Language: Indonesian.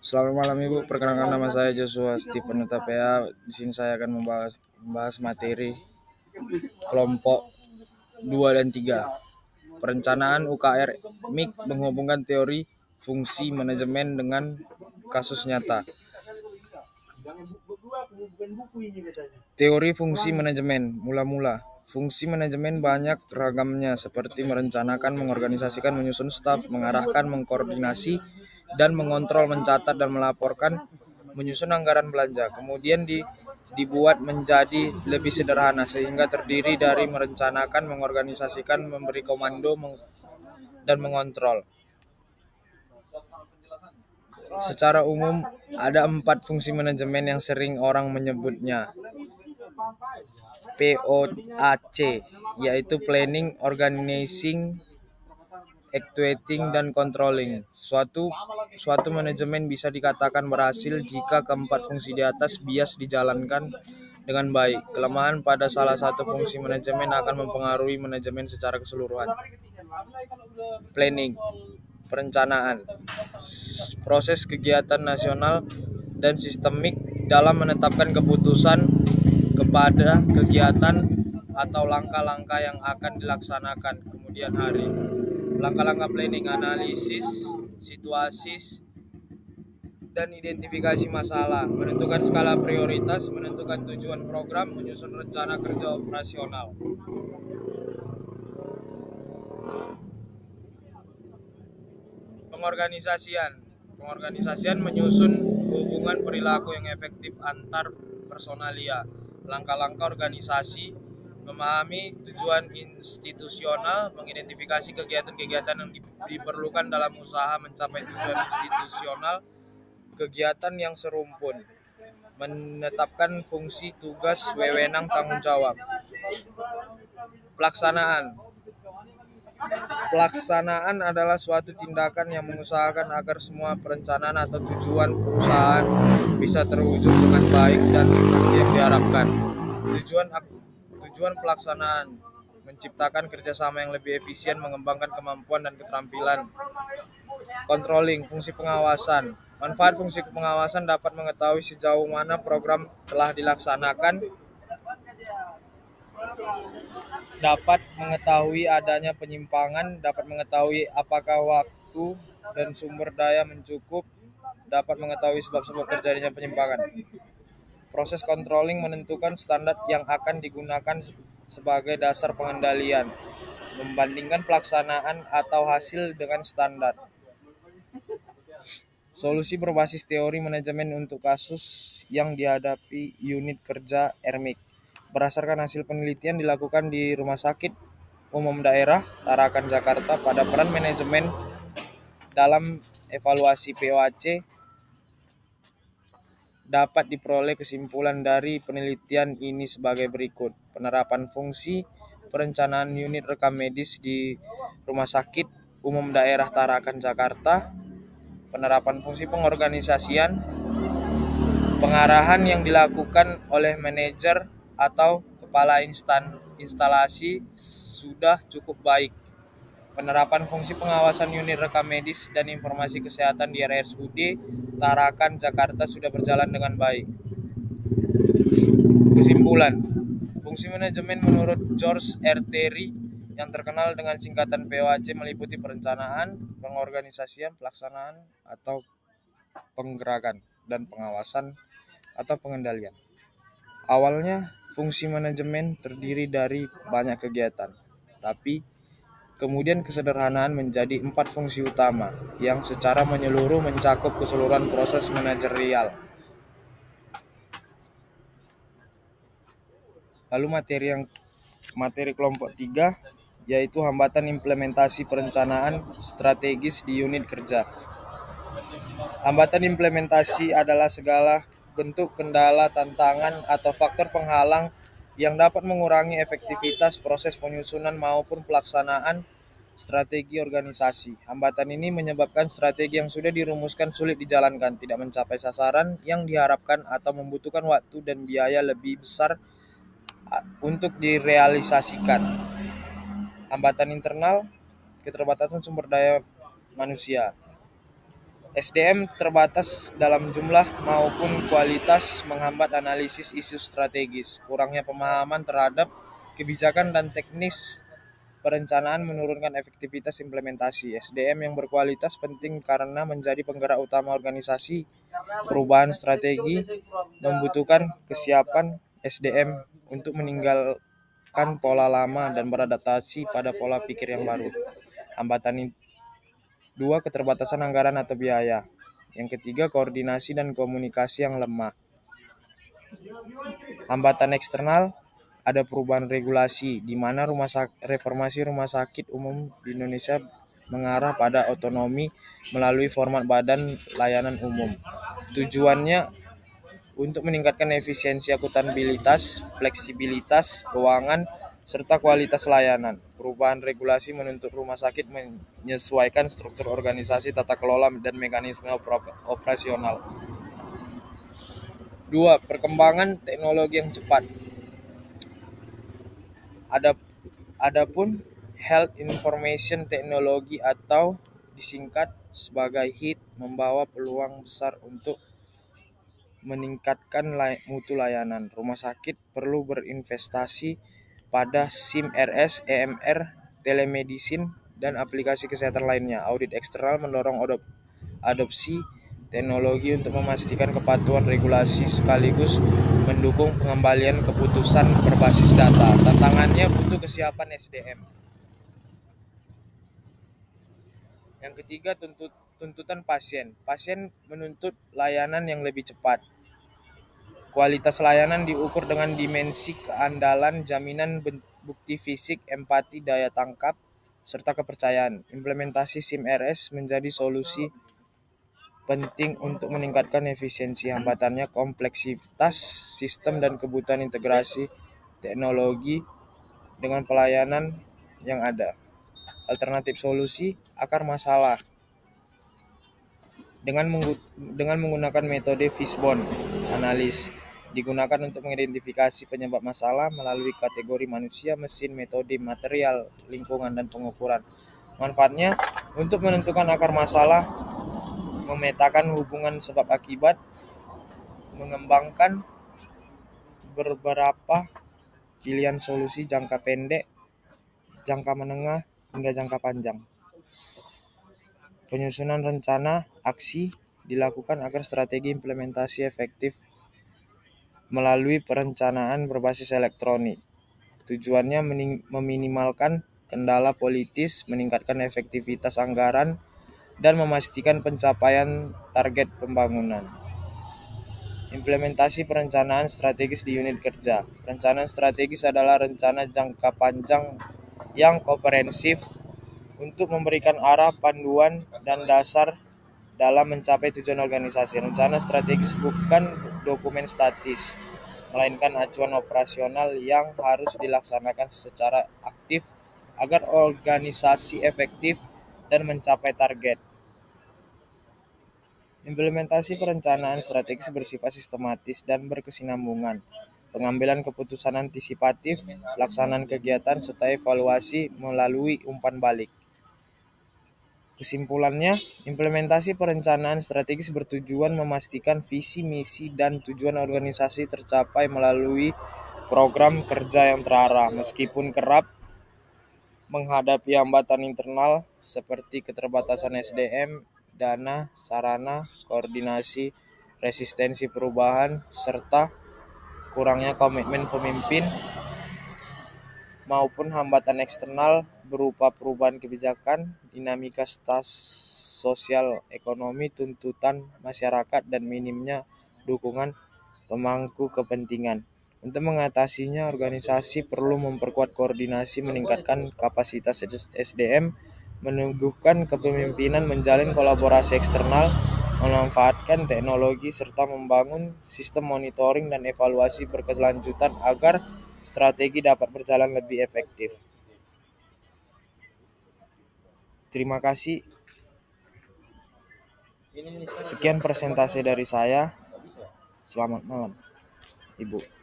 Selamat malam Ibu, perkenalkan nama saya Joshua Stephen Utapea. Di sini saya akan membahas materi kelompok 2 dan 3. Perencanaan UKR MIK menghubungkan teori fungsi manajemen dengan kasus nyata. Teori fungsi manajemen mula-mula. Fungsi manajemen banyak ragamnya seperti merencanakan, mengorganisasikan, menyusun staf, mengarahkan, mengkoordinasi, dan mengontrol, mencatat, dan melaporkan, menyusun anggaran belanja. Kemudian dibuat menjadi lebih sederhana sehingga terdiri dari merencanakan, mengorganisasikan, memberi komando, dan mengontrol. Secara umum, ada 4 fungsi manajemen yang sering orang menyebutnya POAC, yaitu planning, organizing, actuating, dan controlling. Suatu manajemen bisa dikatakan berhasil jika keempat fungsi di atas bias dijalankan dengan baik. Kelemahan pada salah satu fungsi manajemen akan mempengaruhi manajemen secara keseluruhan. Planning, perencanaan, proses kegiatan nasional dan sistemik dalam menetapkan keputusan kepada kegiatan atau langkah-langkah yang akan dilaksanakan kemudian hari. Langkah-langkah planning, analisis situasi dan identifikasi masalah, menentukan skala prioritas, menentukan tujuan program, menyusun rencana kerja operasional. Pengorganisasian menyusun hubungan perilaku yang efektif antar personalia. Langkah-langkah organisasi, memahami tujuan institusional, mengidentifikasi kegiatan-kegiatan yang diperlukan dalam usaha mencapai tujuan institusional, kegiatan yang serumpun, menetapkan fungsi, tugas, wewenang, tanggung jawab. Pelaksanaan adalah suatu tindakan yang mengusahakan agar semua perencanaan atau tujuan perusahaan bisa terwujud dengan baik dan yang diharapkan. Tujuan pelaksanaan menciptakan kerjasama yang lebih efisien, mengembangkan kemampuan dan keterampilan. Controlling, fungsi pengawasan. Manfaat fungsi pengawasan dapat mengetahui sejauh mana program telah dilaksanakan, dapat mengetahui adanya penyimpangan, dapat mengetahui apakah waktu dan sumber daya mencukup, dapat mengetahui sebab-sebab terjadinya penyimpangan. Proses controlling menentukan standar yang akan digunakan sebagai dasar pengendalian, membandingkan pelaksanaan atau hasil dengan standar. Solusi berbasis teori manajemen untuk kasus yang dihadapi unit kerja RMIK. Berdasarkan hasil penelitian dilakukan di Rumah Sakit Umum Daerah Tarakan, Jakarta, pada peran manajemen dalam evaluasi POAC, dapat diperoleh kesimpulan dari penelitian ini sebagai berikut. Penerapan fungsi perencanaan unit rekam medis di Rumah Sakit Umum Daerah Tarakan, Jakarta. Penerapan fungsi pengorganisasian, pengarahan yang dilakukan oleh manajer atau kepala instalasi sudah cukup baik. Penerapan fungsi pengawasan unit rekam medis dan informasi kesehatan di RSUD Tarakan, Jakarta sudah berjalan dengan baik. Kesimpulan, fungsi manajemen menurut George R. Terry yang terkenal dengan singkatan POAC meliputi perencanaan, pengorganisasian, pelaksanaan atau penggerakan, dan pengawasan atau pengendalian. Awalnya, fungsi manajemen terdiri dari banyak kegiatan, tapi kemudian kesederhanaan menjadi 4 fungsi utama yang secara menyeluruh mencakup keseluruhan proses manajerial. Lalu materi kelompok 3 yaitu hambatan implementasi perencanaan strategis di unit kerja. Hambatan implementasi adalah segala bentuk kendala, tantangan, atau faktor penghalang yang dapat mengurangi efektivitas proses penyusunan maupun pelaksanaan strategi organisasi. Hambatan ini menyebabkan strategi yang sudah dirumuskan sulit dijalankan, tidak mencapai sasaran yang diharapkan, atau membutuhkan waktu dan biaya lebih besar untuk direalisasikan. Hambatan internal, keterbatasan sumber daya manusia. SDM terbatas dalam jumlah maupun kualitas menghambat analisis isu strategis. Kurangnya pemahaman terhadap kebijakan dan teknis perencanaan menurunkan efektivitas implementasi. SDM yang berkualitas penting karena menjadi penggerak utama organisasi. Perubahan strategi membutuhkan kesiapan SDM untuk meninggalkan pola lama dan beradaptasi pada pola pikir yang baru. Hambatan 2. Keterbatasan anggaran atau biaya. Yang ketiga, koordinasi dan komunikasi yang lemah. Hambatan eksternal, ada perubahan regulasi, di mana reformasi rumah sakit umum di Indonesia mengarah pada otonomi melalui format badan layanan umum. Tujuannya untuk meningkatkan efisiensi akuntabilitas, fleksibilitas keuangan, serta kualitas layanan. Perubahan regulasi menuntut rumah sakit menyesuaikan struktur organisasi, tata kelola, dan mekanisme operasional. 2. Perkembangan teknologi yang cepat. Adapun Health Information Technology atau disingkat sebagai HIT membawa peluang besar untuk meningkatkan mutu layanan. Rumah sakit perlu berinvestasi pada SIM RS, EMR, telemedicine, dan aplikasi kesehatan lainnya. Audit eksternal mendorong adopsi teknologi untuk memastikan kepatuhan regulasi sekaligus mendukung pengembalian keputusan berbasis data. Tantangannya butuh kesiapan SDM. Yang ketiga, tuntutan pasien. Pasien menuntut layanan yang lebih cepat. Kualitas layanan diukur dengan dimensi keandalan, jaminan bukti fisik, empati, daya tangkap, serta kepercayaan. Implementasi SIM RS menjadi solusi penting untuk meningkatkan efisiensi. Hambatannya kompleksitas sistem dan kebutuhan integrasi teknologi dengan pelayanan yang ada. Alternatif solusi akar masalah dengan menggunakan metode fishbone analis digunakan untuk mengidentifikasi penyebab masalah melalui kategori manusia, mesin, metode, material, lingkungan, dan pengukuran. Manfaatnya untuk menentukan akar masalah, memetakan hubungan sebab akibat, mengembangkan beberapa pilihan solusi jangka pendek, jangka menengah, hingga jangka panjang. Penyusunan rencana aksi dilakukan agar strategi implementasi efektif melalui perencanaan berbasis elektronik. Tujuannya meminimalkan kendala politis, meningkatkan efektivitas anggaran, dan memastikan pencapaian target pembangunan. Implementasi perencanaan strategis di unit kerja. Perencanaan strategis adalah rencana jangka panjang yang komprehensif untuk memberikan arah, panduan, dan dasar dalam mencapai tujuan organisasi. Rencana strategis bukan dokumen statis, melainkan acuan operasional yang harus dilaksanakan secara aktif agar organisasi efektif dan mencapai target. Implementasi perencanaan strategis bersifat sistematis dan berkesinambungan. Pengambilan keputusan antisipatif, pelaksanaan kegiatan, serta evaluasi melalui umpan balik. Kesimpulannya, implementasi perencanaan strategis bertujuan memastikan visi, misi, dan tujuan organisasi tercapai melalui program kerja yang terarah. Meskipun kerap menghadapi hambatan internal seperti keterbatasan SDM, dana, sarana, koordinasi, resistensi perubahan, serta kurangnya komitmen pemimpin, maupun hambatan eksternal berupa perubahan kebijakan, dinamika sosial ekonomi, tuntutan masyarakat, dan minimnya dukungan pemangku kepentingan. Untuk mengatasinya, organisasi perlu memperkuat koordinasi, meningkatkan kapasitas SDM, meneguhkan kepemimpinan, menjalin kolaborasi eksternal, memanfaatkan teknologi, serta membangun sistem monitoring dan evaluasi berkelanjutan agar strategi dapat berjalan lebih efektif. Terima kasih. Sekian presentasi dari saya. Selamat malam, Ibu.